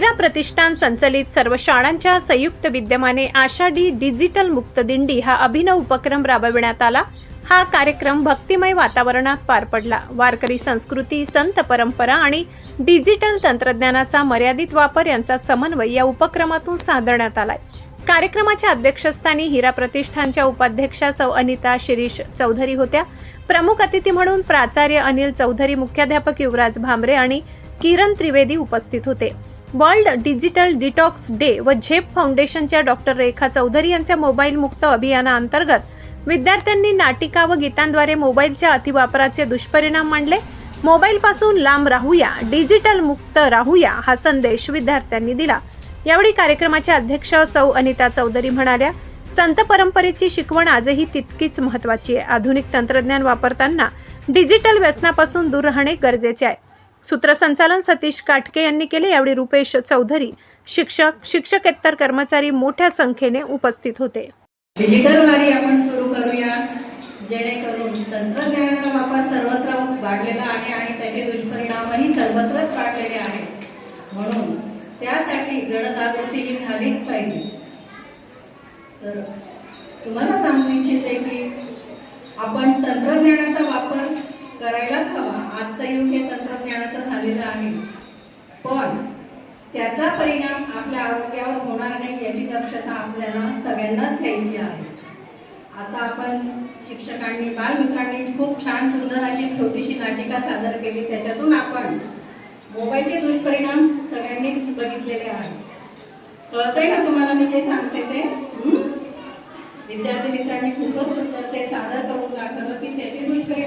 हिरा प्रतिष्ठान संचलित सर्व शाळांच्या संयुक्त विद्यमाने आषाढी डिजिटल मुक्त दिंडी हा अभिनव उपक्रम राबविण्यात आला। हा कार्यक्रम भक्तिमय वातावरणात पार पडला। वारकरी संस्कृती, संत परंपरा आणि डिजिटल तंत्रज्ञानाचा मर्यादित वापर यांचा समन्वय या उपक्रमातून साधण्यात आलाय। कार्यक्रमाच्या अध्यक्षस्थानी हिरा प्रतिष्ठानच्या उपाध्यक्षा सौ अनिता शिरीष चौधरी होत्या। प्रमुख अतिथी म्हणून प्राचार्य अनिल चौधरी, मुख्याध्यापक युवराज भामरे आणि किरण त्रिवेदी उपस्थित होते। वर्ल्ड डिजिटल डिटॉक्स डे व झेप फाउंडेशनच्या डॉक्टर रेखा चौधरी यांच्या मोबाईल मुक्त अभियानाअंतर्गत विद्यार्थ्यांनी नाटिका व गीतांद्वारे मोबाईलच्या अतिवापराचे दुष्परिणाम मांडले। मोबाईल पासून लांब राहूया, डिजिटल मुक्त राहूया हा संदेश विद्यार्थ्यांनी दिला। यावेळी कार्यक्रमाच्या अध्यक्ष सौ अनिता चौधरी म्हणाल्या, संत परंपरेची शिकवण आजही तितकीच महत्त्वाची आहे। आधुनिक तंत्रज्ञान वापरताना डिजिटल व्यसनापासून दूर राहणे गरजेचे आहे। सूत्रसंचालन सतीश काटके यांनी केले। यावेळी रुपेश चौधरी, शिक्षक, शिक्षकेतर कर्मचारी मोठ्या संख्येने उपस्थित होते। डिजिटल वारी आपण सुरू करूया, जेणेकरून तंत्रज्ञानाचा वापर सर्वत्र वाढलेला आहे आणि त्याचे दुष्परिणामही सर्वत्र वाढलेले आहेत। म्हणून त्यासाठी जनजागृती झालीच पाहिजे। तर तुम्हाला सांगू इच्छिते की आपण तंत्रज्ञानाचा वापर करायलाच हवा। आजचं युग हे तंत्रज्ञानाचं झालेलं आहे, पण त्याचा परिणाम आपल्या आरोग्यावर होणार नाही याची दक्षता आपल्याला सगळ्यांनाच घ्यायची आहे। आता आपण शिक्षकांनी, बालमित्रांनी खूप छान सुंदर अशी छोटीशी नाटिका सादर केली। त्याच्यातून आपण मोबाईलचे दुष्परिणाम सगळ्यांनीच बघितलेले आहेत। कळतंय ना तुम्हाला मी जे सांगते ते? विद्यार्थी मित्रांनी खूपच सुंदर ते सादर करून दाखवलं की त्याचे दुष्परिणाम